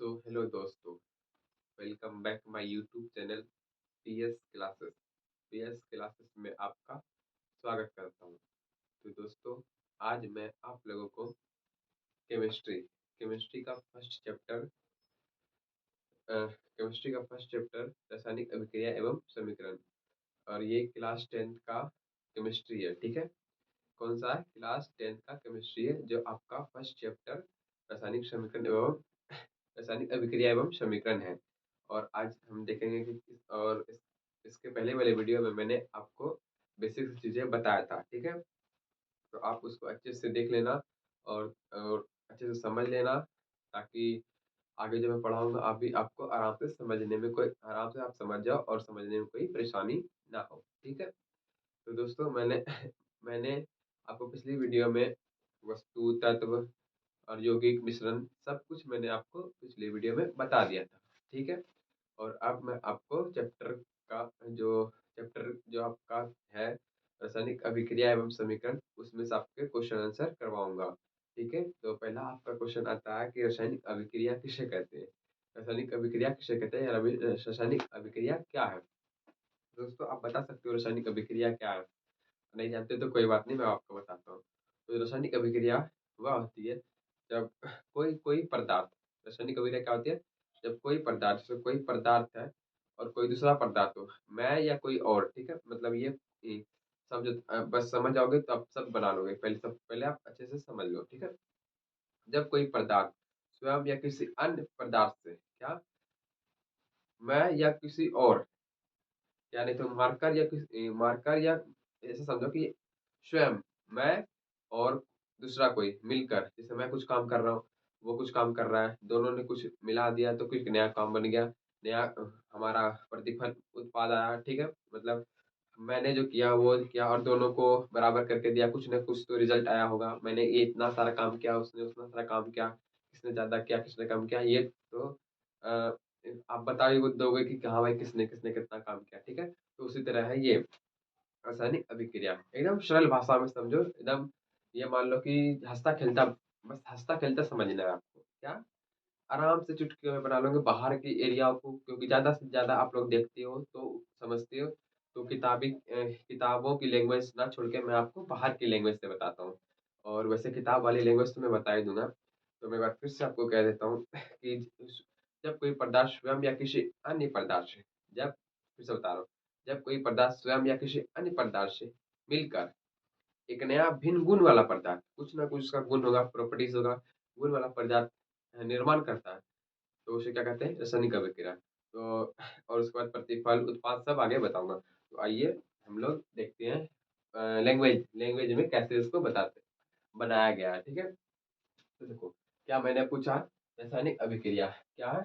So hello दोस्तों, welcome back my YouTube channel PS classes. PS classes में आपका स्वागत करता हूँ। तो दोस्तों, आज मैं आप लोगों को केमिस्ट्री केमिस्ट्री का फर्स्ट चैप्टर केमिस्ट्री का फर्स्ट चैप्टर रासायनिक अभिक्रिया एवं समीकरण, और ये क्लास 10th का केमिस्ट्री है। ठीक है, कौन सा है? क्लास 10th का केमिस्ट्री है, जो आपका फर्स्ट चैप्टर रासायनिक समीकरण एवं रासायनिक अभिक्रिया एवं समीकरण है। और आज हम देखेंगे कि इसके पहले वाले वीडियो में मैंने आपको बेसिक चीजें बताया था। ठीक है, तो आप उसको अच्छे से देख लेना और अच्छे से समझ लेना, ताकि आगे जब मैं पढ़ाऊंगा आप भी आपको आराम से समझने में कोई आराम से आप समझ जाओ और समझने में कोई परेशानी ना हो। ठीक है, तो दोस्तों मैंने मैंने आपको पिछली वीडियो में वस्तु तत्व और यौगिक मिश्रण सब कुछ मैंने आपको पिछले वीडियो में बता दिया था। ठीक है, और अब मैं आपको का जो चैप्टर जो आपका है रासायनिक अभिक्रिया एवं समीकरण, उसमें से आपके क्वेश्चन आंसर करवाऊंगा। ठीक है, तो पहला आपका क्वेश्चन आता है कि रासायनिक अभिक्रिया किसे कहते हैं? रासायनिक अभिक्रिया किसे कहते हैं या रासायनिक अभिक्रिया क्या है? दोस्तों, आप बता सकते हो रासायनिक अभिक्रिया क्या है? नहीं जानते तो कोई बात नहीं, मैं आपको बताता हूँ। तो रासायनिक अभिक्रिया वह होती है जब कोई कोई पदार्थ रासायनिक अभिक्रिया क्या होती है? जब कोई पदार्थ, जैसे कोई पदार्थ है और कोई दूसरा पदार्थ हो, मैं या कोई और। ठीक है, मतलब ये समझो, बस समझ जाओगे तो आप सब बना लोगे। पहले आप अच्छे से समझ लो। ठीक है, जब कोई पदार्थ स्वयं या किसी अन्य पदार्थ से क्या, मैं या किसी और, यानी तो मार्कर या ऐसे समझो कि स्वयं मैं और दूसरा कोई मिलकर, जैसे मैं कुछ काम कर रहा हूँ, वो कुछ काम कर रहा है, दोनों ने कुछ मिला दिया तो कुछ नया काम बन गया, नया हमारा प्रतिफल उत्पाद आया। ठीक है, मतलब मैंने जो किया वो किया और दोनों को बराबर करके दिया, कुछ ना कुछ तो रिजल्ट आया होगा। मैंने ये इतना सारा काम किया, उसने उतना सारा काम किया, किसने ज्यादा किया किसने कम किया, ये तो अ, आप बता ही दोगे कि हाँ भाई किसने किसने कितना काम किया। ठीक है, तो उसी तरह है ये रासायनिक अभिक्रिया। एकदम सरल भाषा में समझो, एकदम ये मान लो कि हंसता खेलता, बस हंसता खेलता समझना है आपको। क्या, आराम से चुटकियों में बना लोगे बाहर की एरिया को, क्योंकि ज्यादा से ज्यादा आप लोग देखते हो तो समझते हो। तो किताबों की लैंग्वेज ना छोड़ के मैं आपको बाहर की लैंग्वेज से बताता हूँ। और वैसे किताब वाली लैंग्वेज तो मैं बता ही दूंगा, तो मैं एक बार फिर से आपको कह देता हूँ कि जब कोई पदार्थ स्वयं या किसी अन्य पदार्थ से, जब फिर से बता रहा हूँ, जब कोई पदार्थ स्वयं या किसी अन्य पदार्थ से मिलकर एक नया भिन्न गुण वाला पदार्थ, कुछ ना कुछ उसका गुण होगा, प्रॉपर्टीज होगा, गुण वाला पदार्थ निर्माण करता है, तो उसे क्या कहते हैं? रासायनिक अभिक्रिया। तो और उसके बाद प्रतिफल उत्पाद सब आगे बताऊंगा। तो आइए हम लोग देखते हैं लैंग्वेज लैंग्वेज में कैसे इसको बताते बनाया गया है। ठीक है, तो देखो, क्या मैंने पूछा? रासायनिक अभिक्रिया क्या है?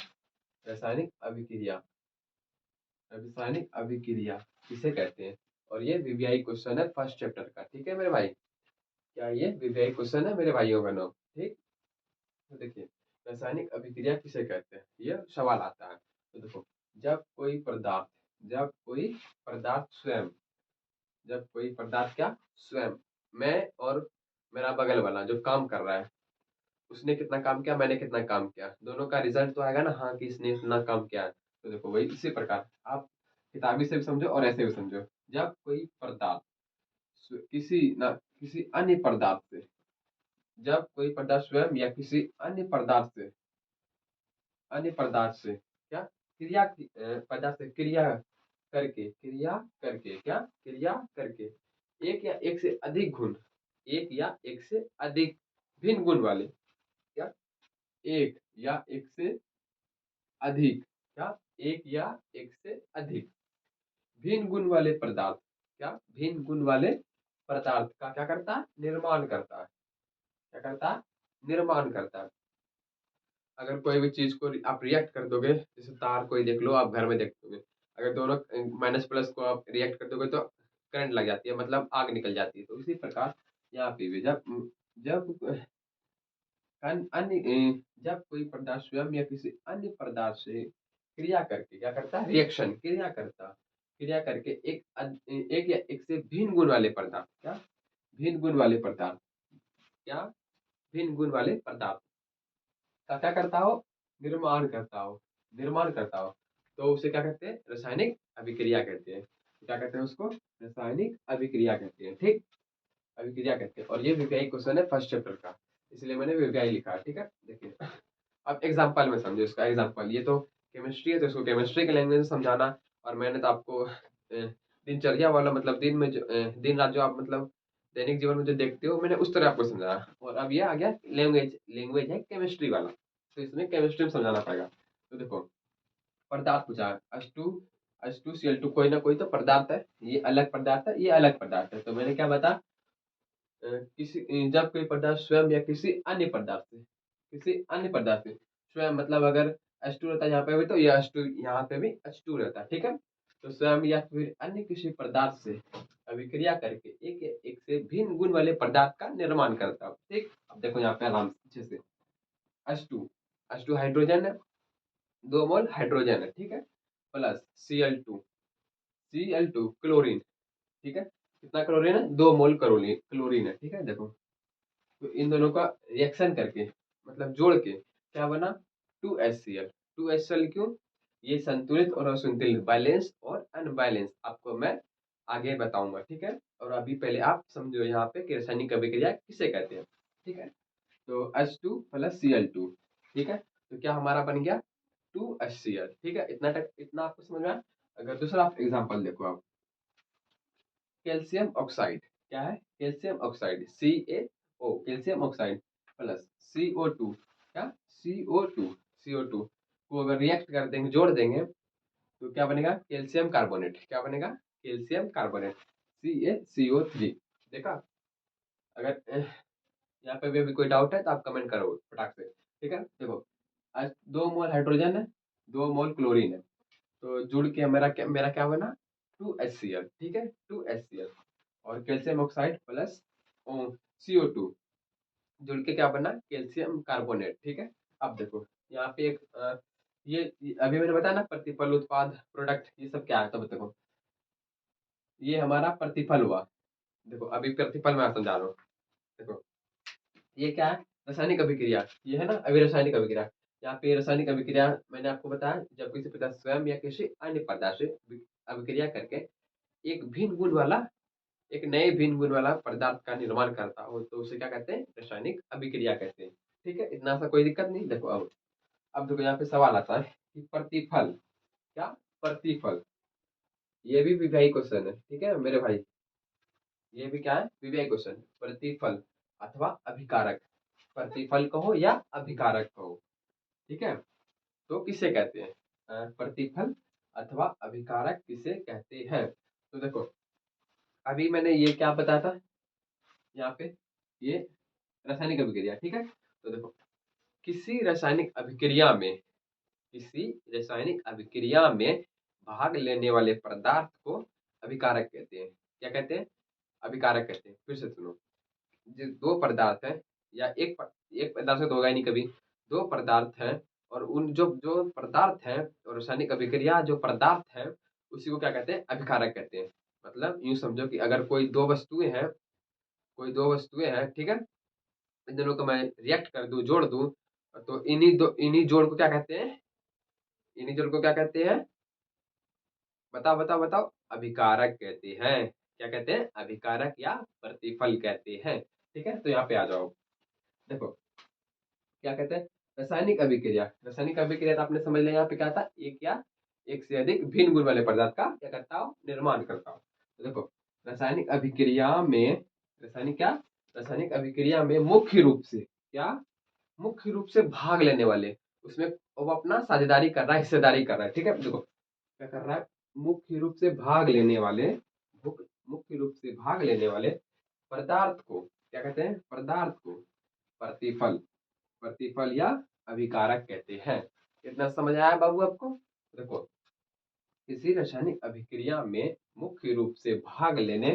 रासायनिक अभिक्रिया, रासायनिक अभिक्रिया किसे कहते हैं? और ये वीवीआई क्वेश्चन है फर्स्ट चैप्टर का। ठीक है मेरे भाई, क्या ये वीवीआई क्वेश्चन है मेरे भाइयों बहनों? ठीक, तो देखिए, रासायनिक अभिक्रिया किसे कहते हैं, ये सवाल आता है। तो देखो, जब कोई पदार्थ जब कोई पदार्थ स्वयं जब कोई पदार्थ क्या, स्वयं, मैं और मेरा बगल वाला जो काम कर रहा है, उसने कितना काम किया, मैंने कितना काम किया, दोनों का रिजल्ट तो आएगा ना, हाँ कि इसने इतना काम किया है। तो देखो वही इसी प्रकार आप किताबी से भी समझो और ऐसे भी समझो। जब कोई पदार्थ किसी अन्य पदार्थ से, जब कोई पदार्थ स्वयं या किसी अन्य पदार्थ से क्या, पदार्थ से क्रिया करके एक या एक से अधिक गुण, एक या एक से अधिक भिन्न गुण वाले, क्या, एक या एक से अधिक, क्या, एक या एक से अधिक भिन्न गुण वाले पदार्थ, क्या, भिन्न गुण वाले पदार्थ का क्या करता है? निर्माण करता है। क्या करता है? निर्माण करता है। अगर कोई भी चीज को आप रिएक्ट कर दोगे, जैसे तार को ही देख लो, आप घर में देख दोगे, अगर दोनों माइनस प्लस को आप रिएक्ट कर दोगे तो करंट लग जाती है, मतलब आग निकल जाती है। तो इसी प्रकार यहाँ पे भी जब अन्य जब कोई पदार्थ स्वयं या किसी अन्य पदार्थ से क्रिया करके क्या करता है? रिएक्शन, क्रिया करके एक या एक से भिन्न गुण वाले पदार्थ, क्या, भिन्न गुण वाले पदार्थ, क्या, भिन्न गुण वाले पदार्थ का क्या करता हो? निर्माण करता हो, तो उसे क्या कहते हैं? रासायनिक अभिक्रिया कहते हैं। क्या कहते हैं उसको? रासायनिक अभिक्रिया कहते हैं, ठीक? अभिक्रिया कहते हैं। और ये विव्यायी क्वेश्चन है फर्स्ट चैप्टर का, इसलिए मैंने विव्यायी लिखा है, ठीक है? देखिए, अब एग्जाम्पल में समझो इसका एग्जाम्पल। ये तो केमिस्ट्री है, तो इसको केमिस्ट्री के लैंग्वेज में समझाना। और मैंने तो आपको दिनचर्या वाला, मतलब दिन में जो दिन रात जो आप मतलब दैनिक जीवन में जो देखते हो, मैंने उस तरह आपको समझाया। और अब ये आ गया लैंग्वेज, लैंग्वेज है केमिस्ट्री वाला, तो इसमें केमिस्ट्री में समझाना पड़ेगा। तो देखो, पदार्थ पूछा है, H2Cl2, कोई ना कोई तो पदार्थ है, ये अलग पदार्थ है, ये अलग पदार्थ है। तो मैंने क्या बता, जब कोई पदार्थ स्वयं या किसी अन्य पदार्थ से स्वयं, मतलब अगर H2 रहता है यहाँ पे भी, तो ये H2 यहाँ पे भी H2 रहता है, ठीक है? तो स्वयं या फिर अन्य किसी पदार्थ से अभिक्रिया करके एक एक से भिन्न गुण वाले पदार्थ का निर्माण करता है, ठीक? अब देखो यहाँ पे आराम से अच्छे से, H2, H2 हाइड्रोजन है, 2 मोल हाइड्रोजन है, ठीक है? प्लस Cl2 क्लोरीन, ठीक है? कितना क्लोरीन है? 2 मोल क्लोरीन क्लोरीन है, ठीक है? देखो, तो इन दोनों का रिएक्शन करके, मतलब जोड़ के क्या बना? 2HCl। 2HCl क्यों? ये संतुलित और असंतुलित, बैलेंस और अनबैलेंस आपको मैं आगे बताऊंगा, ठीक है? और अभी पहले आप समझो यहाँ पे कि रासायनिक अभिक्रिया किसे कहते हैं, ठीक है? तो H2 प्लस Cl2, ठीक है? तो क्या हमारा बन गया? 2HCl, ठीक है? इतना आपको समझ में आया? अगर दूसरा एग्जाम्पल देखो आप, कैल्शियम ऑक्साइड, क्या है? Calcium oxide, CaO, calcium oxide plus CO2, क्या? CO2 को अगर रिएक्ट कर देंगे, जोड़ देंगे, तो क्या बनेगा? Calcium carbonate. क्या बनेगा? Calcium carbonate, CaCO3। देखा? अगर यहाँ पे भी अभी कोई डाउट है तो आप कमेंट करो फटाक से, ठीक है? देखो, आज 2 मोल हाइड्रोजन है, 2 मोल क्लोरीन है, तो जुड़ के मेरा क्या बना? 2HCl, ठीक है? 2HCl। और कैल्शियम ऑक्साइड प्लस CO2 जुड़ के क्या बना? कैल्शियम कार्बोनेट, ठीक है? अब देखो यहाँ पे एक ये अभी मैंने बताया ना, प्रतिफल, उत्पाद, प्रोडक्ट, ये सब क्या है? तो देखो, ये हमारा प्रतिफल हुआ। देखो, अभी प्रतिफल मैं समझा रहा हूँ। देखो, ये क्या है? रासायनिक अभिक्रिया, ये है ना अभी रासायनिक अभिक्रिया। यहाँ पे रासायनिक अभिक्रिया मैंने आपको बताया, जब किसी पदार्थ स्वयं या किसी अन्य पदार्थ से अभिक्रिया करके एक भिन्न गुण वाला, एक नए भिन्न गुण वाला पदार्थ का निर्माण करता हो, तो उसे क्या कहते हैं? रासायनिक अभिक्रिया कहते हैं, ठीक है? इतना सा कोई दिक्कत नहीं। देखो, अब देखो यहाँ पे सवाल आता है कि प्रतिफल, क्या? प्रतिफल, ये भी विधायी क्वेश्चन है, ठीक है मेरे भाई? ये भी क्या है? विधायी क्वेश्चन। प्रतिफल अथवा अभिकारक, प्रतिफल कहो या अभिकारक कहो, ठीक है? तो किसे कहते हैं? प्रतिफल अथवा अभिकारक किसे कहते हैं? तो देखो, अभी मैंने ये क्या बताया था यहाँ पे, ये रासायनिक अभिक्रिया, ठीक है? तो देखो, किसी रासायनिक अभिक्रिया में किसी रासायनिक अभिक्रिया में भाग लेने वाले पदार्थ को अभिकारक कहते हैं। क्या कहते हैं? अभिकारक कहते हैं। फिर से सुनो, जो 2 पदार्थ हैं, या एक पदार्थ से तो होगा ही नहीं कभी, 2 पदार्थ हैं, और उन जो जो पदार्थ हैं, और रासायनिक अभिक्रिया जो पदार्थ है, उसी को क्या कहते हैं? अभिकारक कहते हैं। मतलब यूं समझो कि अगर कोई दो वस्तुएं हैं, ठीक है? इन दोनों को मैं रिएक्ट कर दूं, जोड़ दूं, तो इन्हीं जोड़ को क्या कहते हैं? इन्हीं जोड़ को क्या कहते हैं? बताओ बताओ बताओ। अभिकारक कहते हैं। क्या कहते हैं? अभिकारक या प्रतिफल कहते हैं, ठीक है? तो यहाँ पे आ जाओ। देखो, क्या कहते हैं? रासायनिक अभिक्रिया तो आपने समझ लिया। यहाँ पे क्या था? एक या एक से अधिक भिन्न गुण वाले पदार्थ का क्या करता हो? निर्माण करता हो। तो देखो, रासायनिक अभिक्रिया में रासायनिक क्या रासायनिक अभिक्रिया में मुख्य रूप से भाग लेने वाले, उसमें वो अपना साझेदारी कर रहा है, हिस्सेदारी कर रहा है, ठीक है? देखो, क्या कर रहा है? मुख्य रूप से भाग लेने वाले मुख्य रूप से भाग लेने वाले पदार्थ को क्या कहते हैं? पदार्थ को प्रतिफल प्रतिफल या अभिकारक कहते हैं। इतना समझ आया बाबू आपको? देखो, किसी रासायनिक अभिक्रिया में मुख्य रूप से भाग लेने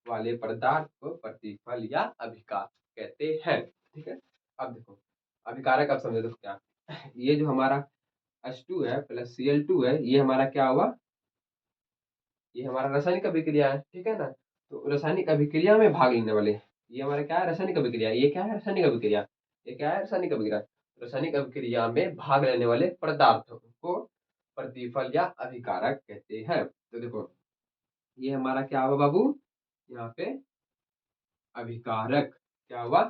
वाले पदार्थ को प्रतिफल या अभिकारक कहते हैं, ठीक है? अब देखो, अभिकारक अब समझो। देखो क्या, ये जो हमारा H2 है प्लस Cl2 है, ये हमारा क्या हुआ? ये हमारा रासायनिक अभिक्रिया है, ठीक है ना? तो रासायनिक अभिक्रिया में भाग लेने वाले, ये हमारा क्या है? रासायनिक अभिक्रिया। ये क्या है? रासायनिक अभिक्रिया। ये क्या है? रासायनिक अभिक्रिया। रासायनिक अभिक्रिया में भाग लेने वाले पदार्थों को प्रतिफल या अभिकारक कहते हैं। तो देखो, ये हमारा क्या हुआ बाबू, यहाँ पे अभिकारक। क्या हुआ,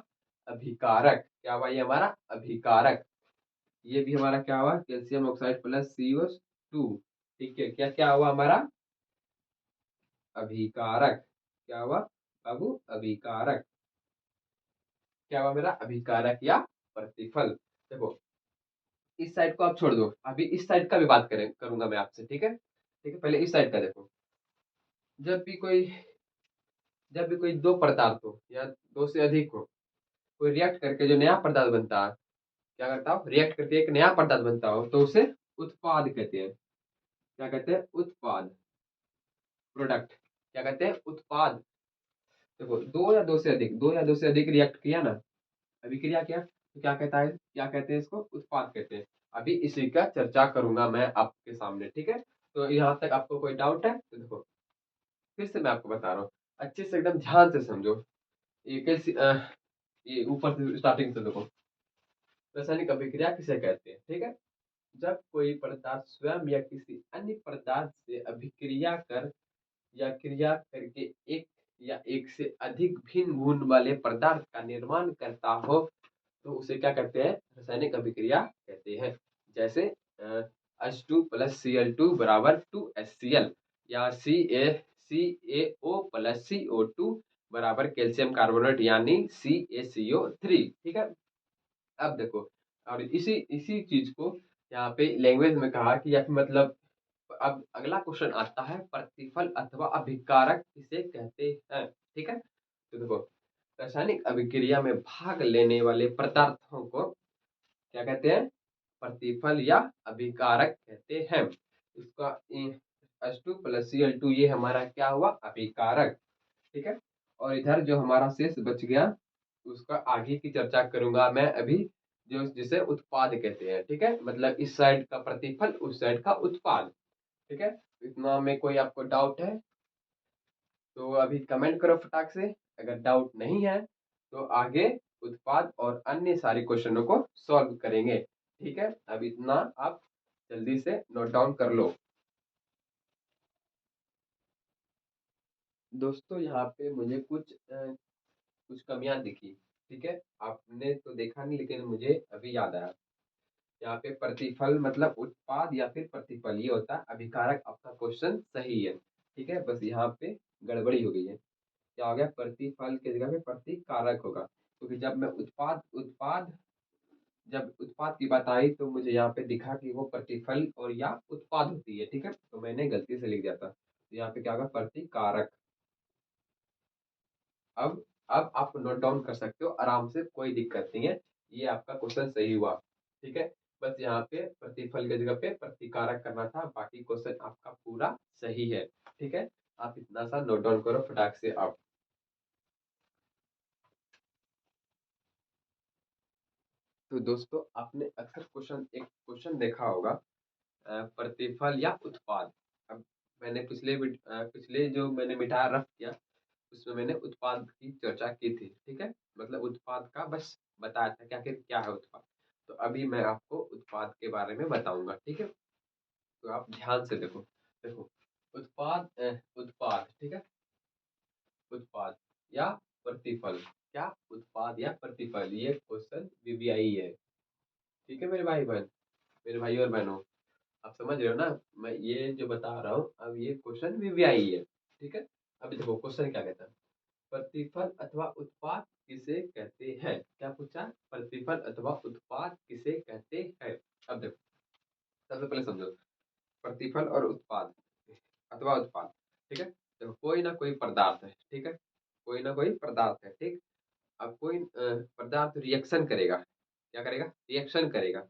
अभिकारक। क्या हुआ, ये हमारा अभिकारक। ये भी हमारा क्या हुआ, कैल्शियम ऑक्साइड प्लस CO2। ठीक है, क्या क्या हुआ हमारा, अभिकारक। क्या हुआ बाबू, अभिकारक। क्या हुआ मेरा, अभिकारक या प्रतिफल। देखो, इस साइड को आप छोड़ दो, अभी इस साइड का भी बात करूंगा मैं आपसे, ठीक है। ठीक है, पहले इस साइड का देखो। जब भी कोई जब भी कोई दो पदार्थ हो या दो से अधिक हो, कोई रिएक्ट करके जो नया पदार्थ बनता है, क्या करता हो, रिएक्ट करके एक नया पदार्थ बनता हो, तो उसे उत्पाद कहते हैं। क्या कहते हैं, उत्पाद, प्रोडक्ट। क्या कहते हैं, उत्पाद। देखो, दो या दो से अधिक रिएक्ट किया ना, अभिक्रिया किया, तो क्या कहता है, क्या कहते हैं, इसको उत्पाद कहते हैं। अभी इसी का चर्चा करूंगा मैं आपके सामने, ठीक है। तो यहाँ तक आपको कोई डाउट है तो देखो, फिर से मैं आपको बता रहा हूँ, अच्छे से एकदम ध्यान से समझो। ये कैसी ये ऊपर से स्टार्टिंग से देखो, रासायनिक अभिक्रिया किसे कहते हैं, ठीक है। जब कोई पदार्थ स्वयं या किसी अन्य पदार्थ से अभिक्रिया कर या क्रिया करके एक या एक से अधिक भिन्न गुण वाले पदार्थ का निर्माण करता हो, तो उसे क्या कहते हैं, रासायनिक अभिक्रिया कहते हैं। जैसे H2 + Cl2 बराबर 2HCl, या CaO + CO2 बराबर कैल्शियम कार्बोनेट यानी CaCO3। ठीक है। अब देखो, और इसी इसी चीज को यहाँ पे लैंग्वेज में कहा कि, या फिर मतलब, अब अगला क्वेश्चन आता है, प्रतिफल अथवा अभिकारक किसे कहते हैं। ठीक है, तो देखो, रासायनिक अभिक्रिया में भाग लेने वाले पदार्थों को क्या कहते हैं, प्रतिफल या अभिकारक कहते हैं। इसका H2 + Cl2 ये हमारा क्या हुआ, अभिकारक। ठीक है, और इधर जो हमारा शेष बच गया, उसका आगे की चर्चा करूंगा मैं अभी, जो जिसे उत्पाद कहते हैं। ठीक है, मतलब इस साइड का प्रतिफल, उस साइड का उत्पाद। ठीक है, इतना में कोई आपको डाउट है तो अभी कमेंट करो फटाक से। अगर डाउट नहीं है तो आगे उत्पाद और अन्य सारे क्वेश्चनों को सॉल्व करेंगे। ठीक है, अब इतना आप जल्दी से नोट डाउन कर लो। दोस्तों, यहाँ पे मुझे कुछ कमियां दिखी। ठीक है, आपने तो देखा नहीं, लेकिन मुझे अभी याद आया। यहाँ पे प्रतिफल मतलब उत्पाद या फिर प्रतिफल ये होता है, अभिकारक आपका क्वेश्चन सही है। ठीक है, बस यहाँ पे गड़बड़ी हो गई है। क्या हो गया, प्रतिफल की जगह पे प्रतिकारक होगा, क्योंकि जब उत्पाद की बात आई तो मुझे यहाँ पे दिखा कि वो प्रतिफल और या उत्पाद होती है। ठीक है, तो मैंने गलती से लिख दिया था, तो यहाँ पे क्या होगा, प्रतिकारक। अब अब आप नोट डाउन कर सकते हो आराम से, कोई दिक्कत नहीं है। ये आपका क्वेश्चन सही हुआ। ठीक है, बस यहाँ पे प्रतिफल की जगह पे प्रतिकारक करना था, बाकी क्वेश्चन आपका पूरा सही है। ठीक है, आप इतना सा नोट डाउन करो फटाक से आप। तो दोस्तों, आपने अक्सर एक क्वेश्चन देखा होगा, प्रतिफल या उत्पाद। अब मैंने पिछले जो मैंने मिटाया रफ किया, उसमें मैंने उत्पाद की चर्चा की थी। ठीक है, मतलब उत्पाद का बस बताया था कि आखिर क्या है उत्पाद। तो अभी मैं आपको उत्पाद के बारे में बताऊंगा। ठीक है, तो आप ध्यान से देखो। देखो, उत्पाद, ठीक है, उत्पाद या प्रतिफल। क्या, उत्पाद या प्रतिफल, ये क्वेश्चन वीवीआई है। ठीक है मेरे भाई बहन, मेरे भाई और बहनों, आप समझ रहे हो ना, मैं ये जो बता रहा हूँ, अब ये क्वेश्चन वीवीआई है। ठीक है, अभी देखो क्वेश्चन क्या कहता है, प्रतिफल अथवा उत्पाद किसे कहते हैं। क्या पूछा, प्रतिफल अथवा उत्पाद किसे कहते हैं। अब देखो, सबसे पहले समझो, प्रतिफल और उत्पाद अथवा उत्पाद। ठीक है, देखो, कोई ना कोई पदार्थ है। ठीक है, कोई ना कोई पदार्थ है। ठीक, अब कोई पदार्थ रिएक्शन करेगा। क्या करेगा, रिएक्शन करेगा,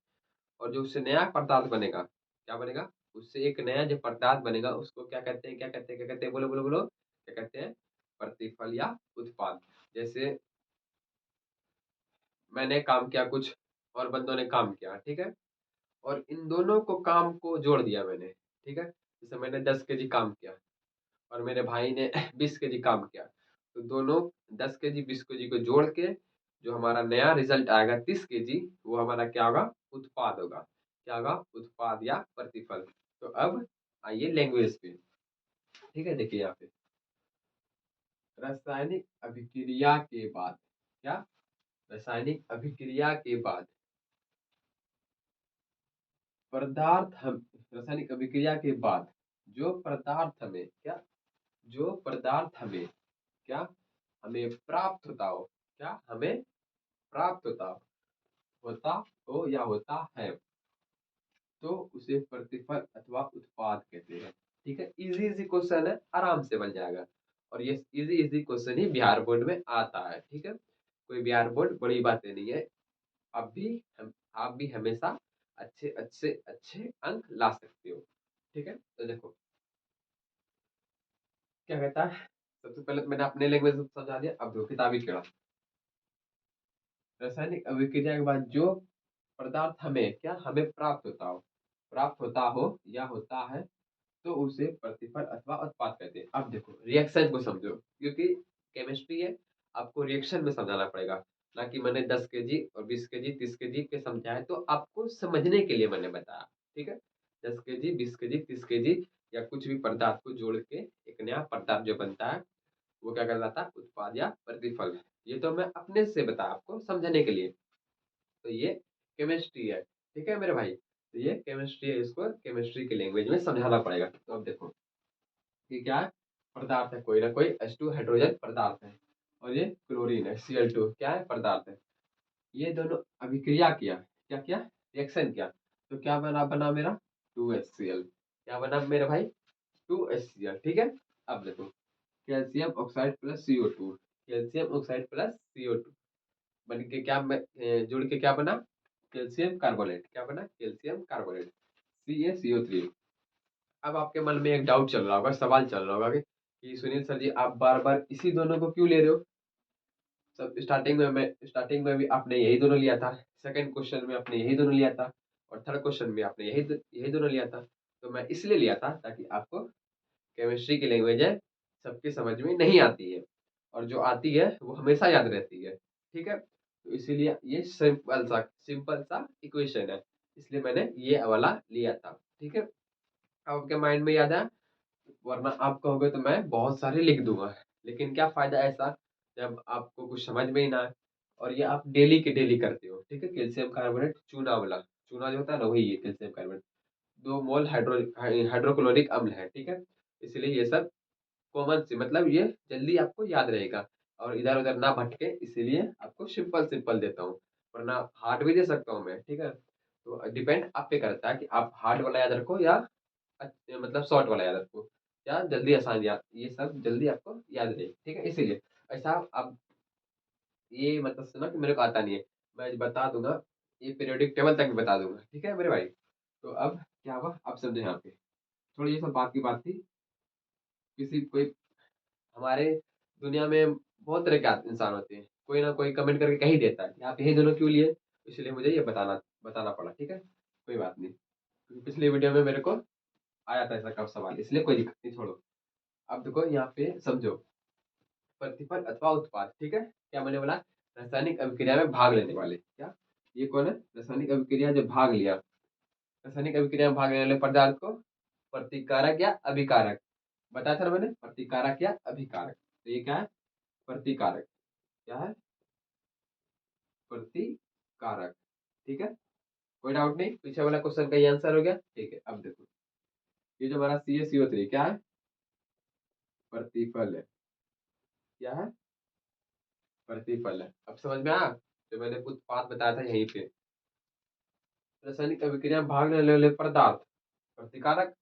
और जो उससे नया पदार्थ बनेगा, क्या बनेगा, उससे एक नया जो पदार्थ बनेगा, उसको क्या कहते हैं, क्या कहते हैं, क्या कहते हैं, बोलो बोलो बोलो, क्या कहते हैं, प्रतिफल या उत्पाद। जैसे मैंने काम किया कुछ, और बंदों ने काम किया। ठीक है, और इन दोनों को काम को जोड़ दिया मैंने। ठीक है, जैसे मैंने 10 kg काम किया और मेरे भाई ने 20 kg काम किया, तो दोनों 10 kg 20 kg को जोड़ के जो हमारा नया रिजल्ट आएगा 30 kg, वो हमारा क्या होगा, उत्पाद होगा। क्या होगा, उत्पाद या प्रतिफल। तो अब आइए लैंग्वेज पे। ठीक है, देखिए यहाँ पे रासायनिक अभिक्रिया के बाद, क्या, रासायनिक अभिक्रिया के बाद पदार्थ हम रासायनिक अभिक्रिया के बाद जो पदार्थ हमें क्या, जो पदार्थ हमें क्या, हमें प्राप्त होता हो, क्या हमें प्राप्त होता हो या होता है, तो उसे प्रतिफल अथवा उत्पाद कहते हैं। ठीक है, इजी इजी क्वेश्चन है, आराम से बन जाएगा। और ये इजी इजी क्वेश्चन ही बिहार बोर्ड में आता है। ठीक है, कोई बिहार बोर्ड बड़ी बातें नहीं है। आप भी आप भी हमेशा अच्छे अच्छे अच्छे अंक ला सकते हो। ठीक है, तो देखो क्या कहता है। सबसे पहले तो मैंने अपने लैंग्वेज में समझा दिया, अब देखो किताबी कीड़ा। रासायनिक अभिक्रिया के बाद जो पदार्थ हमें क्या, हमें प्राप्त होता हो या होता है, तो उसे प्रतिफल अथवा उत्पाद कहते हैं। अब देखो रिएक्शन को समझो, क्योंकि केमिस्ट्री है, आपको रिएक्शन में समझाना पड़ेगा। ना कि मैंने 10 kg और 20 kg 30 kg के समझाया है, तो आपको समझने के लिए मैंने बताया। ठीक है, 10 kg 20 kg 30 kg या कुछ भी पदार्थ को जोड़ के एक नया पदार्थ जो बनता है, वो क्या कहलाता है, उत्पाद या प्रतिफल। ये तो मैं अपने से बताया आपको समझने के लिए। तो ये केमिस्ट्री है। ठीक है मेरे भाई, तो ये केमिस्ट्री है, इसको केमिस्ट्री की लैंग्वेज में समझाना पड़ेगा। तो अब देखो ये क्या है, पदार्थ है, कोई ना कोई H2 हाइड्रोजन पदार्थ है, और ये क्लोरीन है Cl2 क्या है, पदार्थ है। ये दोनों अभिक्रिया किया, क्या किया, रिएक्शन किया, तो क्या बना मेरा 2HCl। क्या बना मेरे भाई, 2HCl। ठीक है, अब देखो calcium oxide plus CO2, calcium oxide plus CO2 बन के क्या जुड़ के क्या बना, कैल्शियम कार्बोनेट। क्या बना, कैल्शियम कार्बोनेट CaCO3। अब आपके मन में एक डाउट चल रहा होगा, सवाल चल रहा होगा कि सुनील सर जी आप बार बार इसी दोनों को क्यों ले रहे हो। सब स्टार्टिंग में भी आपने यही दोनों लिया था, सेकंड क्वेश्चन में आपने यही दोनों लिया था, और थर्ड क्वेश्चन में आपने यही दोनों लिया था। तो मैं इसलिए लिया था ताकि आपको केमिस्ट्री की लैंग्वेज है, सबकी समझ में नहीं आती है, और जो आती है वो हमेशा याद रहती है। ठीक है, तो इसीलिए ये सिंपल सा इक्वेशन है, इसलिए मैंने ये वाला लिया था। ठीक है, अब आपके माइंड में याद है, वरना आप कहोगे तो मैं बहुत सारे लिख दूंगा, लेकिन क्या फायदा ऐसा जब आपको कुछ समझ में ही ना आए, और ये आप डेली के डेली करते हो। ठीक है, कैल्शियम कार्बोनेट चूना वाला, चूना जो होता है ना वही है कैल्शियम कार्बोनेट। 2 मोल हाइड्रोक्लोरिक अम्ल है। ठीक है, इसलिए ये सब कॉमन से मतलब ये जल्दी आपको याद रहेगा, और इधर उधर ना भटके, इसीलिए आपको सिंपल सिंपल देता हूँ, वरना हार्ड भी दे सकता हूँ मैं। ठीक है, तो डिपेंड आप पे करता है कि आप हार्ड वाला याद रखो या मतलब शॉर्ट वाला याद रखो, या जल्दी आसान याद, ये सब जल्दी आपको याद रहे। ठीक है, इसीलिए ऐसा आप ये मतलब सुना कि मेरे को आता नहीं है, मैं बता दूंगा, ये पीरियोडिक टेबल तक भी बता दूंगा। ठीक है मेरे भाई, तो अब क्या हुआ, आप समझे यहाँ पे, थोड़ी ये सब बात की बात थी। किसी कोई हमारे दुनिया में बहुत तरह के इंसान होते हैं, कोई ना कोई कमेंट करके कह ही देता है कि आप यही दोनों क्यों लिए, इसलिए मुझे ये बताना बताना पड़ा। ठीक है, कोई बात नहीं, क्योंकि पिछले वीडियो में मेरे को आया था ऐसा कब सवाल, इसलिए कोई दिक्कत नहीं, छोड़ो। अब देखो यहाँ पे समझो, प्रतिफल अथवा उत्पाद। ठीक है, क्या मैंने बोला, रासायनिक अभिक्रिया में भाग लेने वाले, क्या, ये कौन है, रासायनिक अभिक्रिया जो भाग लिया, रासायनिक अभिक्रिया में भाग लेने वाले पदार्थ को प्रतिकारक या अभिकारक बताया था ना मैंने, प्रतिकारक या अभिकारक। तो ये क्या है, प्रतिकारक। क्या है, प्रतिकारक। ठीक है, कोई डाउट नहीं, पीछे वाला क्वेश्चन का ये आंसर हो गया। ठीक है, अब देखो ये जो हमारा CaCO3 क्या है, प्रतिफल है। क्या है, प्रतिफल है। अब समझ में आया, जो मैंने उत्पाद बताया था यहीं पे, रासायनिक अभिक्रिया में भाग लेने वाले पदार्थ प्रतिकारक,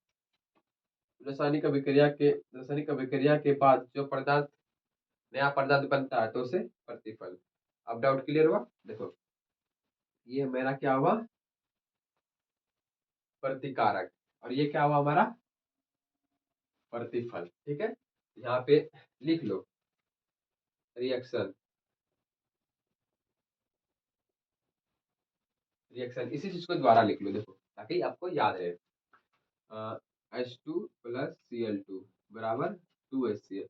रासायनिक अभिक्रिया के बाद जो पदार्थ नया पदार्थ बनता है तो उसे प्रतिफल। अब डाउट क्लियर हुआ, देखो ये मेरा क्या हुआ, प्रतिकारक, और ये क्या हुआ हमारा, प्रतिफल। ठीक है, यहाँ पे लिख लो रिएक्शन, रिएक्शन इसी चीज को द्वारा लिख लो, देखो ताकि आपको याद रहे। H2 प्लस Cl2 बराबर 2HCl।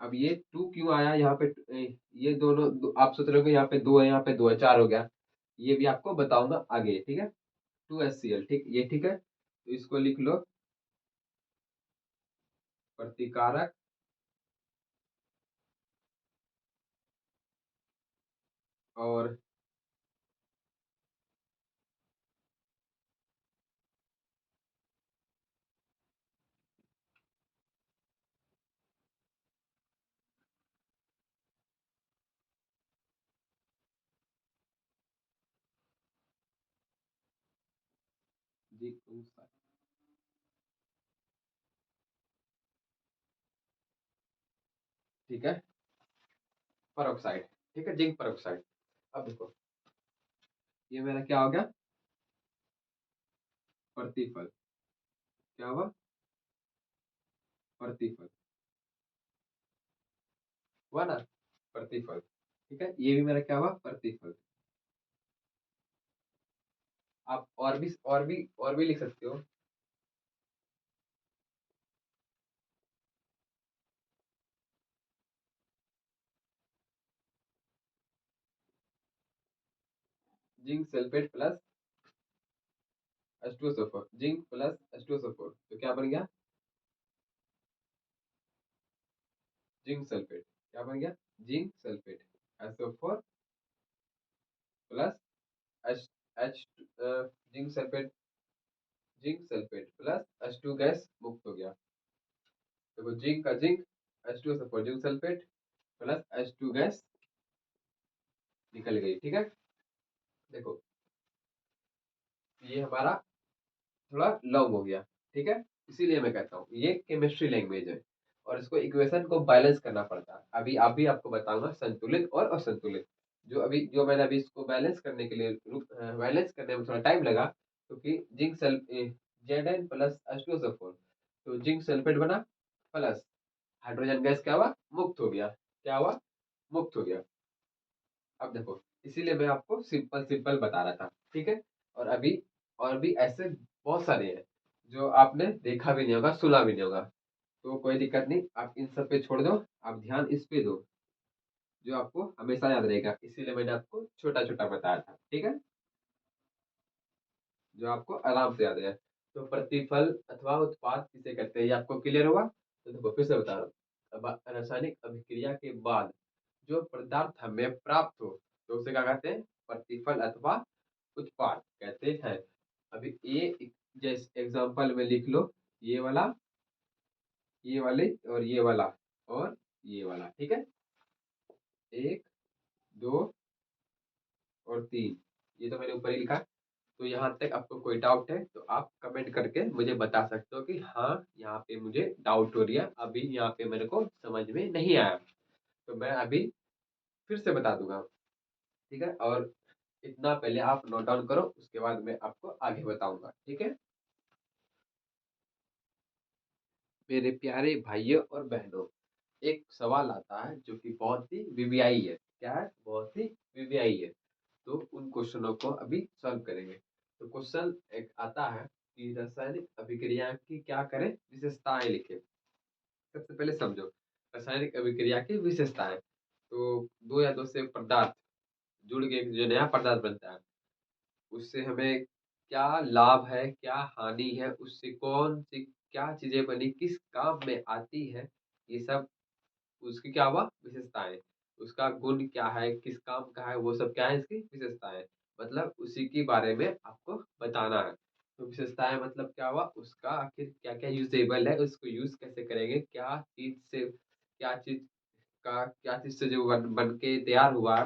अब ये 2 क्यों आया यहाँ पे? ये दोनों आप सोच रहे हो यहाँ पे 2 है, यहाँ पे 2 है, 4 हो गया। ये भी आपको बताऊंगा आगे, ठीक है। 2HCl, ठीक, ये ठीक है, तो इसको लिख लो, प्रतिकारक और जिंक, ठीक है, परऑक्साइड, ठीक है, जिंक परऑक्साइड। अब देखो, ये मेरा क्या हो गया? प्रतिफल, क्या हुआ? प्रतिफल हुआ ना, प्रतिफल, ठीक है, ये भी मेरा क्या हुआ? प्रतिफल। आप और भी लिख सकते हो। Zinc sulphate plus H2SO4, zinc plus H2SO4, तो क्या बन गया? जिंक सल्फेट, क्या बन गया? Zinc sulphate, SO4 plus H H zinc sulphate, zinc sulphate plus H2 gas मुक्त हो गया। देखो, जिंक का zinc, H2SO4, zinc sulphate plus H2 gas निकल गई, ठीक है। देखो, ये हमारा थोड़ा लॉन्ग हो गया, ठीक है, इसीलिए मैं कहता हूँ ये केमिस्ट्री लैंग्वेज है, और इसको इक्वेशन को बैलेंस करना पड़ता है। अभी आपको बताऊंगा संतुलित और असंतुलित। जो मैंने अभी इसको बैलेंस करने के लिए बैलेंस करने में थोड़ा टाइम लगा, क्योंकि zinc sulph Zn plus H2SO4, तो जिंक सल्फेट बना, प्लस हाइड्रोजन गैस क्या हुआ? मुक्त हो गया। क्या हुआ? मुक्त हो गया। अब देखो, इसीलिए मैं आपको सिंपल सिंपल बता रहा था, ठीक है। और भी ऐसे बहुत सारे हैं जो आपने देखा भी नहीं होगा, सुना भी नहीं होगा, तो कोई दिक्कत नहीं, आप इन सब पे छोड़ दो, आप ध्यान इस पे दो, जो आपको हमेशा याद रहेगा, इसीलिए मैंने आपको छोटा छोटा बताया था, ठीक है, जो आपको आराम से याद है। तो प्रतिफल अथवा उत्पाद किसे कहते हैं, ये आपको क्लियर हुआ? तो देखो, फिर से बता रहा हूँ। अब रासायनिक अभिक्रिया के बाद जो पदार्थ हमें प्राप्त हो, तो उसे क्या कहते हैं? प्रतिफल अथवा उत्पाद कहते हैं। अभी ये जैसे एग्जांपल में लिख लो, ये वाला, ये वाले, और ये वाला, और ये वाला, ठीक है, एक, दो और तीन, ये तो मैंने ऊपर ही लिखा। तो यहाँ तक आपको कोई डाउट है तो आप कमेंट करके मुझे बता सकते हो कि हाँ, यहाँ पे मुझे डाउट हो रही है, अभी यहाँ पे मेरे को समझ में नहीं आया, तो मैं अभी फिर से बता दूंगा, ठीक है। और इतना पहले आप नोट डाउन करो, उसके बाद मैं आपको आगे बताऊंगा, ठीक है। मेरे प्यारे भाइयों और बहनों, एक सवाल आता है जो कि बहुत ही वीवीआई है। क्या है? बहुत ही वीवीआई है। तो उन क्वेश्चनों को अभी सॉल्व करेंगे। तो क्वेश्चन एक आता है कि रासायनिक अभिक्रिया की क्या करें, विशेषताएं लिखें। सबसे पहले समझो रासायनिक अभिक्रिया की विशेषताएं। तो दो या दो से पदार्थ जुड़ के एक जो नया पदार्थ बनता है, उससे हमें क्या लाभ है, क्या हानि है, उससे कौन सी क्या चीजें बनी, किस काम में आती है, ये सब उसकी क्या हुआ? विशेषताएं। उसका गुण क्या है, किस काम का है, वो सब क्या है? इसकी विशेषताएं। मतलब उसी के बारे में आपको बताना है। तो विशेषताएं मतलब क्या हुआ? उसका आखिर क्या क्या यूजेबल है, उसको यूज कैसे करेंगे, क्या चीज से जो बन के तैयार हुआ,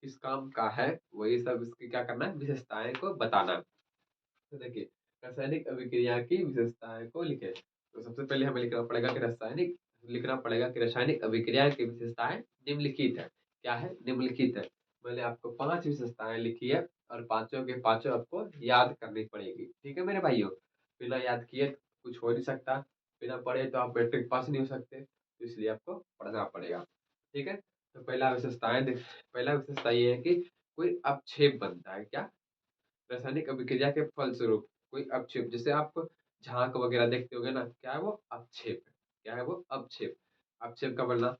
किस काम का है, वही सब इसकी क्या करना है? विशेषताएं को बताना है। तो देखिए, रासायनिक अभिक्रिया की विशेषताएं को लिखे, तो सबसे पहले हमें लिखना पड़ेगा कि रासायनिक अभिक्रिया की विशेषताएं निम्नलिखित है। क्या है? निम्नलिखित है। मैंने आपको 5 विशेषताएं लिखी है, और पांचों के पांचों आपको याद करनी पड़ेगी, ठीक है मेरे भाइयों। बिना याद किए कुछ हो नहीं सकता, बिना पढ़े तो आप मैट्रिक पास नहीं हो सकते, तो इसलिए आपको पढ़ना पड़ेगा, ठीक है। तो पहला विशेषता ये है कि कोई अपक्षेप बनता है। क्या? रासायनिक अभिक्रिया के फलस्वरूप कोई अपक्षेप, जैसे आप झाग वगैरह देखते होगे ना, क्या है वो? अपक्षेप है। क्या है वो? अपक्षेप। अपक्षेप का बनना,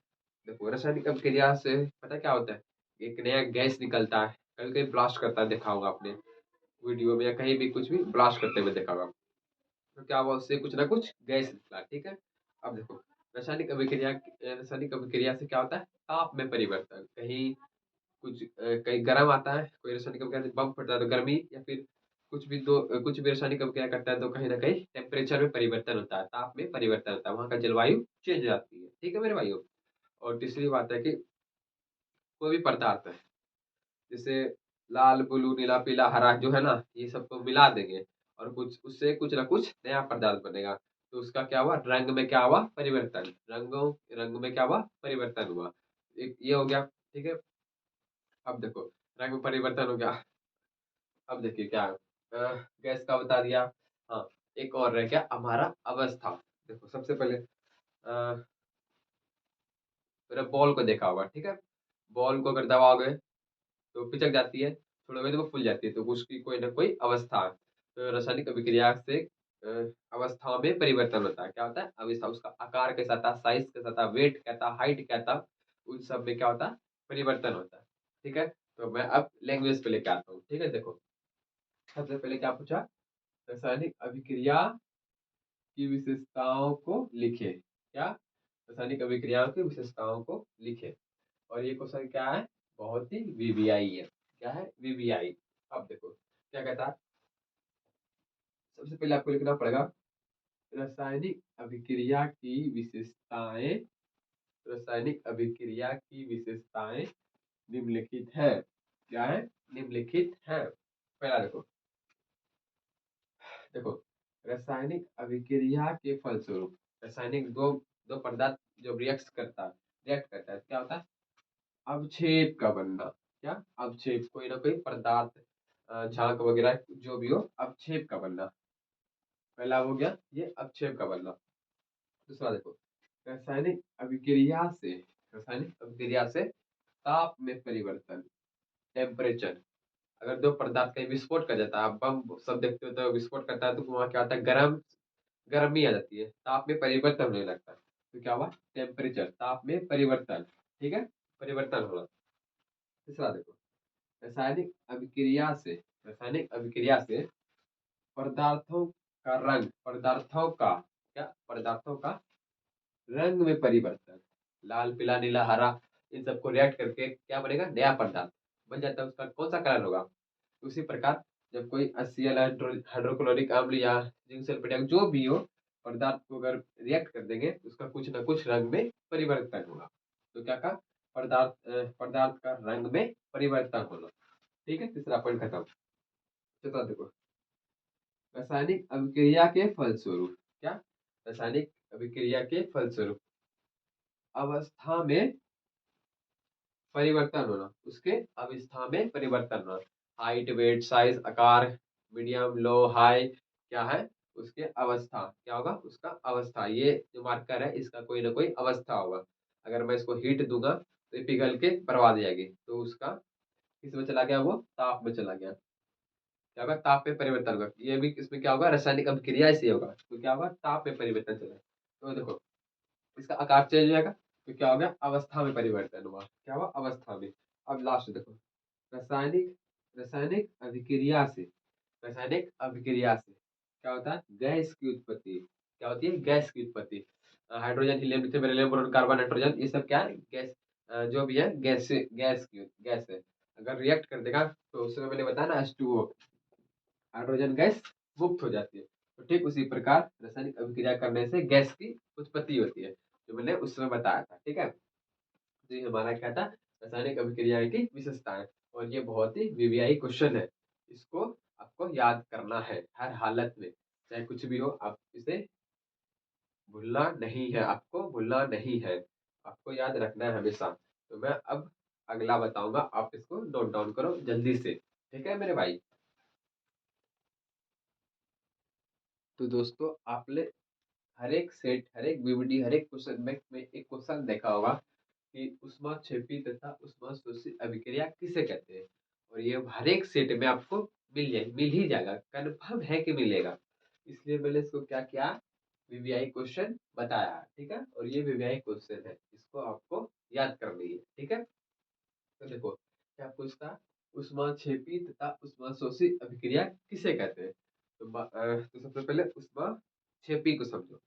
देखो रासायनिक अभिक्रिया से पता क्या होता है, एक नया गैस निकलता है, कहीं कहीं ब्लास्ट करता है, देखा होगा आपने वीडियो में या कहीं भी कुछ भी ब्लास्ट करते हुए देखा होगा। तो क्या हुआ, उससे कुछ ना कुछ गैस निकला, ठीक है। अब देखो रासायनिक अभिक्रिया से क्या होता है, ताप में परिवर्तन, कहीं कुछ कहीं गर्म आता है, कोई रासायनिक अभिक्रिया से बम फटता है तो गर्मी, या फिर कुछ भी रासायनिक अभिक्रिया करता है तो कहीं ना कहीं टेम्परेचर में परिवर्तन होता है, ताप में परिवर्तन होता है, वहाँ का जलवायु चेंज हो जाती है, ठीक है मेरे भाइयों। और तीसरी बात है कि कोई भी पदार्थ है, जैसे लाल ब्लू नीला पीला हरा जो है ना, ये सबको मिला देंगे और कुछ उससे कुछ ना कुछ नया पदार्थ बनेगा, तो उसका क्या हुआ, रंग में क्या हुआ, परिवर्तन, रंग में क्या हुआ, परिवर्तन हुआ। एक ये हो गया, ठीक है। अब देखो रंग में परिवर्तन हो गया। अब देखिए क्या है, गैस का बता दिया। हाँ, एक और रह गया हमारा अवस्था। देखो सबसे पहले मेरा बॉल को देखा होगा, ठीक है। बॉल को अगर दबाओगे तो पिचक जाती है, छोड़ोगे तो वो फूल जाती है, तो उसकी कोई ना कोई अवस्था है। तो रासायनिक अभिक्रिया से अ, अवस्थाओं में परिवर्तन होता है, क्या होता है, अवस्था, उसका आकार कैसा था, साइज कैसा था, वेट क्या था, हाइट क्या था, उन सब में क्या होता है, परिवर्तन होता है, ठीक है। तो मैं अब लैंग्वेज पे लेके आता हूँ, ठीक है। देखो सबसे पहले क्या पूछा, रासायनिक अभिक्रिया की विशेषताओं को लिखे, क्या, रासायनिक अभिक्रियाओं की विशेषताओं को लिखे। और ये क्वेश्चन क्या है, बहुत ही वीवीआई है, क्या है, वीवीआई। अब देखो क्या कहता है, सबसे पहले आपको लिखना पड़ेगा, रासायनिक अभिक्रिया की विशेषताएं, रासायनिक अभिक्रिया की विशेषताएं निम्नलिखित है, क्या है, निम्नलिखित है। पहला देखो, देखो रासायनिक अभिक्रिया के फलस्वरूप, रासायनिक दो दो पदार्थ जो रिएक्ट करता है, क्या होता है, अवक्षेप का बनना, क्या, अवक्षेप, कोई ना कोई पदार्थ झाग वगैरह जो भी हो, अवक्षेप का बनना, पहला हो गया ये अवक्षेप का बनना। दूसरा देखो, रासायनिक अभिक्रिया से रासायनिक अभिक्रिया से ताप में परिवर्तन, टेम्परेचर, अगर दो पदार्थ कहीं विस्फोट कर जाता है, आप बम सब देखते हो तो विस्फोट करता है तो वहाँ क्या होता है, गर्मी आ जाती है, ताप में परिवर्तन होने लगता है, तो क्या हुआ, टेम्परेचर, ताप में परिवर्तन, ठीक है, परिवर्तन होना। तीसरा देखो, रासायनिक अभिक्रिया से रासायनिक अभिक्रिया से पदार्थों का रंग, पदार्थों का क्या, पदार्थों का रंग में परिवर्तन, लाल पीला नीला हरा, इन सबको रिएक्ट करके क्या बनेगा, नया पदार्थ बन जाता है, उसका कौन सा कलर होगा। उसी प्रकार जब कोई HCl हाइड्रोक्लोरिक अम्ल या जिंक सल्फेट जो भी हो पदार्थ को अगर रिएक्ट कर देंगे तो उसका कुछ ना कुछ रंग में परिवर्तन होगा। तो क्या कहा, पदार्थ का रंग में परिवर्तन होना, ठीक है। तीसरा पॉइंट खत्म। चौथा देखो, रासायनिक अभिक्रिया के फलस्वरूप, क्या, रासायनिक अभिक्रिया के फलस्वरूप अवस्था में परिवर्तन होना, उसके अवस्था में परिवर्तन होना, हाइट वेट साइज आकार, मीडियम लो हाई, क्या है, उसके अवस्था क्या होगा, उसका अवस्था, ये जो मार्कर है इसका कोई ना कोई अवस्था होगा। अगर मैं इसको हीट दूंगा तो ये पिघल के बर्बाद हो जाएगी, तो उसका किस में चला गया, वो ताप में चला गया, क्या होगा, ताप में परिवर्तन होगा। ये भी इसमें क्या होगा, रासायनिक अभिक्रिया से होगा, तो क्या होगा, ताप में परिवर्तन चला। तो देखो इसका आकार चेंज हो जाएगा, तो क्या हो गया, अवस्था में परिवर्तन हुआ, क्या हुआ, अवस्था में। अब लास्ट देखो, रासायनिक रासायनिक अभिक्रिया से रासायनिक अभिक्रिया से क्या होता है, गैस की उत्पत्ति, क्या होती है, गैस की उत्पत्ति, hydrogen helium lithium beryllium boron carbon nitrogen, ये सब क्या है, गैस, जो भी है गैस है। अगर रिएक्ट कर देगा तो उसमें मैंने बताया ना H2O, हाइड्रोजन गैस मुक्त हो जाती है। तो ठीक उसी प्रकार रासायनिक अभिक्रिया करने से गैस की उत्पत्ति होती है, जो मैंने उस समय बताया था, ठीक है। तो ये हमारा क्या था, रासायनिक अभिक्रिया की विशेषताएं। और ये बहुत ही वीवीआई क्वेश्चन है, इसको आपको याद करना है हर हालत में, चाहे कुछ भी हो, आप इसे भूलना नहीं है, आपको भूलना नहीं है, आपको याद रखना है हमेशा। तो मैं अब अगला बताऊंगा, आप इसको नोट डाउन करो जल्दी से, ठीक है मेरे भाई। तो दोस्तों आपने हर एक बीवीडी हर एक क्वेश्चन में एक क्वेश्चन देखा होगा कि ऊष्माक्षेपी तथा ऊष्माशोषी अभिक्रिया किसे कहते हैं। और ये हर एक सेट में आपको मिल ही जाएगा, कन्फर्म है कि मिलेगा। इसलिए मैंने इसको क्या किया, वीवीआई क्वेश्चन बताया है, ठीक है। और ये वीवीआई क्वेश्चन है, इसको आपको याद करनी है, ठीक है। तो देखो क्या पूछता, ऊष्माक्षेपी तथा ऊष्माशोषी अभिक्रिया किसे कहते हैं। तो सबसे पहले ऊष्माक्षेपी को समझो,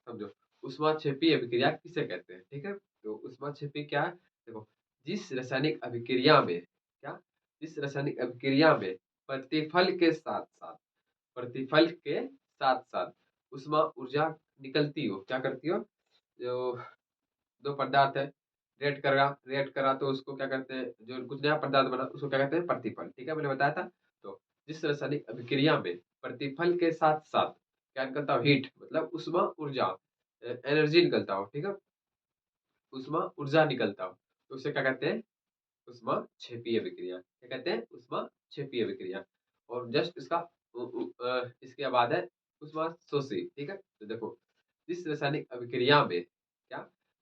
समझो ऊष्माक्षेपी अभिक्रिया किसे कहते हैं, ठीक है। तो ऊष्माक्षेपी क्या है, देखो जिस रासायनिक अभिक्रिया में क्या, जिस रासायनिक अभिक्रिया में प्रतिफल के साथ साथ, प्रतिफल के साथ साथ उष्मा ऊर्जा निकलती हो, क्या करती हो, जो दो पदार्थ है, रिएक्ट करा तो उसको क्या कहते हैं, जो कुछ नया पदार्थ बना उसको क्या कहते हैं, प्रतिफल, ठीक है, मैंने बताया था। तो जिस रासायनिक अभिक्रिया में प्रतिफल के साथ साथ क्या निकलता हो, हीट मतलब उष्मा ऊर्जा, एनर्जी निकलता हो, ठीक है, उष्मा ऊर्जा निकलता हो, तो उसे क्या कहते हैं, उष्मा क्षेपीय अभिक्रिया, क्या कहते हैं, उष्मा क्षेपीय अभिक्रिया। और जस्ट इसका इसके बाद है उष्मा शोषी, ठीक है। तो देखो जिस रासायनिक अभिक्रिया में क्या,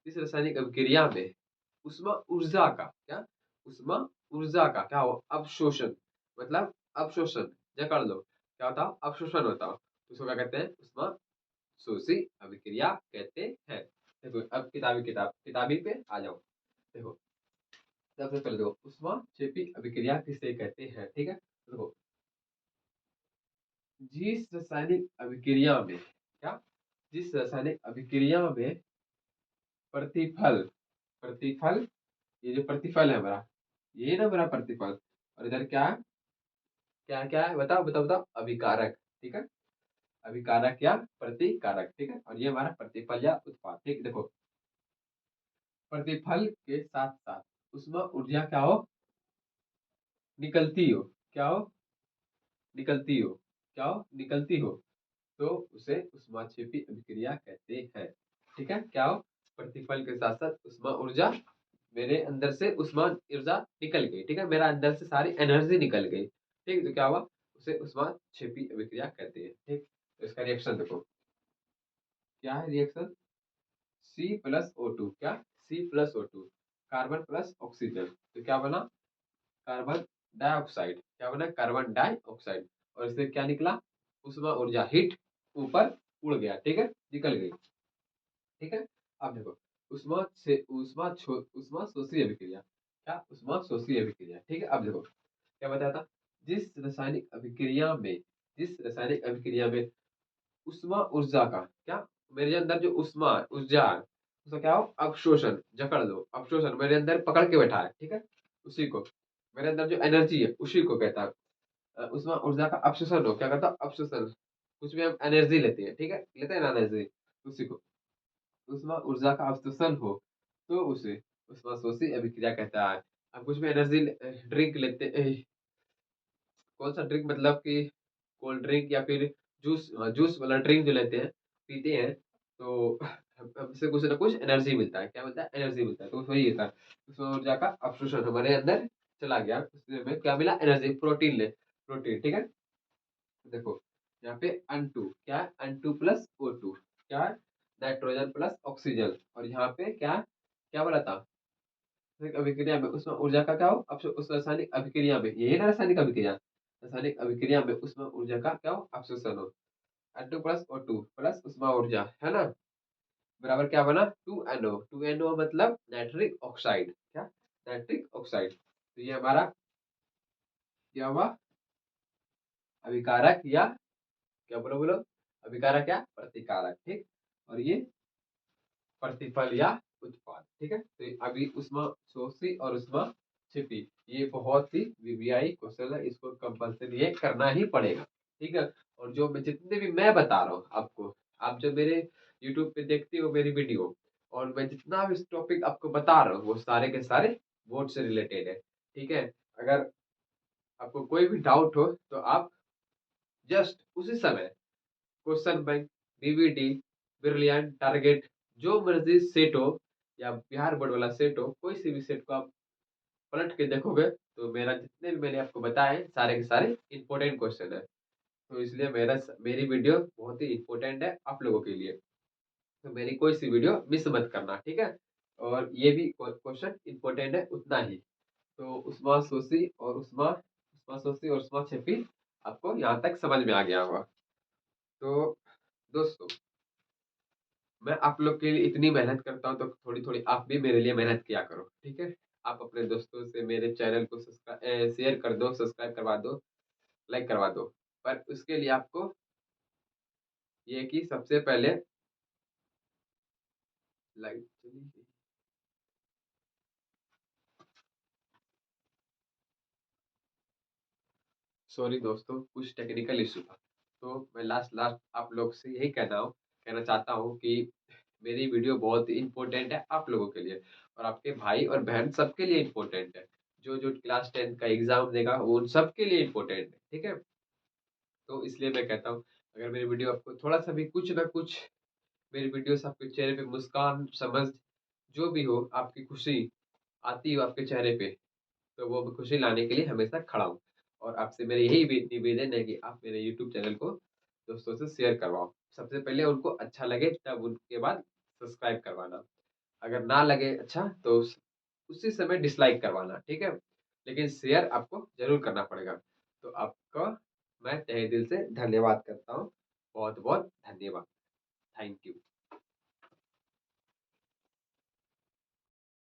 जिस रासायनिक अभिक्रिया में उष्मा ऊर्जा का क्या, उष्मा ऊर्जा का क्या हो, अवशोषण, मतलब अवशोषण, जकड़ लो, क्या होता है, अवशोषण होता हो, तो उसको क्या कहते हैं, उष्मा शोषी अभिक्रिया कहते हैं। देखो अब किताबी पे आ जाओ। देखो सबसे पहले देखो ऊष्माक्षेपी अभिक्रिया किसे कहते हैं, ठीक है। देखो जिस रासायनिक अभिक्रिया में क्या, जिस रासायनिक अभिक्रिया में प्रतिफल, प्रतिफल, ये जो प्रतिफल है हमारा, ये ना मेरा प्रतिफल, और इधर क्या है, क्या क्या है, बताओ बताओ बताओ, अभिकारक, ठीक है, अभिकारक या प्रतिकारक, ठीक है। और ये हमारा प्रतिफल या उत्पाद, ठीक। देखो प्रतिफल के साथ साथ उसमें ऊर्जा क्या हो, निकलती हो, क्या हो, निकलती हो, क्या हो, निकलती हो, तो उसे ऊष्माक्षेपी अभिक्रिया कहते हैं, ठीक है। क्या हो, प्रतिफल के साथ साथ उष्मा ऊर्जा, मेरे अंदर से उष्मा ऊर्जा निकल गई, ठीक है, मेरा अंदर से सारी एनर्जी निकल गई, ठीक। तो क्या हुआ, उसे ऊष्माक्षेपी अभिक्रिया कहते हैं, ठीक। तो इसका रिएक्शन देखो क्या है, रिएक्शन C+O2, क्या, C+O2, कार्बन प्लस ऑक्सीजन, तो क्या बना, कार्बन डाइऑक्साइड, क्या बना, कार्बन डाइऑक्साइड। और इससे क्या निकला, उष्मा ऊर्जा, हीट ऊपर उड़ गया, ठीक है, निकल गई, ठीक है। अब देखो उष्मा शोषी अभिक्रिया, क्या, उष्मा शोषी अभिक्रिया, ठीक है। अब देखो क्या बताया था, जिस रासायनिक अभिक्रिया में, जिस रासायनिक अभिक्रिया में उष्मा ऊर्जा का क्या, मेरे अंदर जो उष्मा ऊर्जा है उसका क्या हो, अवशोषण, जकड़ लो, अवशोषण मेरे अंदर पकड़ के बैठा है, ठीक है, उसी को, मेरे अंदर जो एनर्जी है उसी को कहता है उष्मा ऊर्जा का अवशोषण हो, क्या कहता है, अवशोषण, कुछ भी हम एनर्जी लेते हैं, ठीक है, लेते हैं ना एनर्जी, उसी को उष्मा ऊर्जा का अवशोषण हो, तो उसे उष्मा शोषी अभिक्रिया कहता है। हम कुछ भी एनर्जी ड्रिंक लेते, कौन सा ड्रिंक, मतलब कि कोल्ड ड्रिंक या फिर जूस, जूस वाला ड्रिंक जो लेते हैं, पीते हैं, तो हमसे कुछ ना कुछ एनर्जी मिलता है, क्या मिलता है, एनर्जी मिलता है, तो वही था, उसमें ऊर्जा का अवशोषण हमारे अंदर चला गया, उसमें क्या मिला, एनर्जी, प्रोटीन ले, प्रोटीन, ठीक है। देखो यहाँ पे N2 क्या है, N2 प्लस O2, क्या है, नाइट्रोजन प्लस ऑक्सीजन। और यहाँ पे क्या, क्या बोला था, रासायनिक अभिक्रिया में उसमें ऊर्जा का क्या हो, उस रासायनिक अभिक्रिया में, यही ना रासायनिक अभिक्रिया, रासायनिक अभिक्रिया में उसमें ऊर्जा का क्या हो, अवशोषण हो, N2 प्लस O2 प्लस उष्मा ऊर्जा, है ना, बराबर क्या बना, 2NO, 2NO मतलब नाइट्रिक ऑक्साइड, क्या, नाइट्रिक ऑक्साइड। तो ये हमारा क्या हुआ, अभिकारक या, क्या बोलो बोलो, अभिकारक या प्रतिकारक, ठीक। और ये प्रतिफल या उत्पाद, ठीक है। तो अभी उष्मा शोषी और उष्मा छिपी, ये बहुत ही वीवीआई क्वेश्चन है, इसको कंपल्सरी ये करना ही पड़ेगा, ठीक है। और जो मैं जितने भी मैं बता रहा हूँ आपको, आप जो मेरे यूट्यूब पे देखते हो मेरी वीडियो, और मैं जितना भी टॉपिक आपको बता रहा हूँ वो सारे के सारे बोर्ड से रिलेटेड है, ठीक है। अगर आपको कोई भी डाउट हो तो आप जस्ट उसी समय question bank, DVD, brilliant, target, जो मर्जी सेट हो, या बिहार बोर्ड वाला सेट हो, कोई सी भी सेट को आप पलट के देखोगे तो मेरा जितने भी मैंने आपको बताए सारे के सारे इंपॉर्टेंट क्वेश्चन है। तो इसलिए मेरी वीडियो बहुत ही इंपॉर्टेंट है आप लोगों के लिए, तो मेरी कोई सी वीडियो मिस मत करना, ठीक है। और ये भी क्वेश्चन इंपॉर्टेंट है उतना ही। तो उस्मा सोसी और उस्मा सोसी और उस्मा छेपी आपको यहाँ तक समझ में आ गया होगा। तो दोस्तों मैं आप लोग के लिए इतनी मेहनत करता हूँ, तो थोड़ी-थोड़ी आप भी मेरे लिए मेहनत किया करो, ठीक है? आप अपने दोस्तों से मेरे चैनल को शेयर कर दो, सब्सक्राइब करवा दो, लाइक करवा दो। पर उसके लिए आपको ये है कि सबसे पहले लाइक चली गई। सॉरी दोस्तों, कुछ टेक्निकल इश्यू था। तो मैं लास्ट लास्ट आप लोग से यही कहना चाहता हूँ कि मेरी वीडियो बहुत ही इम्पोर्टेंट है आप लोगों के लिए और आपके भाई और बहन सबके लिए इम्पोर्टेंट है। जो क्लास 10 का एग्ज़ाम देगा वो उन सबके लिए इम्पोर्टेंट है, ठीक है? तो इसलिए मैं कहता हूँ, अगर मेरी वीडियो आपको थोड़ा-सा भी कुछ ना कुछ मेरी वीडियो से आपके चेहरे पे मुस्कान, समझ जो भी हो, आपकी खुशी आती हो आपके चेहरे पे, तो वो खुशी लाने के लिए हमेशा खड़ा हूँ। और आपसे मेरा यही निवेदन है कि आप मेरे यूट्यूब चैनल को दोस्तों से शेयर करवाओ। सबसे पहले उनको अच्छा लगे तब उनके बाद सब्सक्राइब करवाना। अगर ना लगे अच्छा तो उसी समय डिसलाइक करवाना, ठीक है? लेकिन शेयर आपको ज़रूर करना पड़ेगा। तो आपका मैं तहे दिल से धन्यवाद करता हूँ। बहुत-बहुत धन्यवाद। Thank you.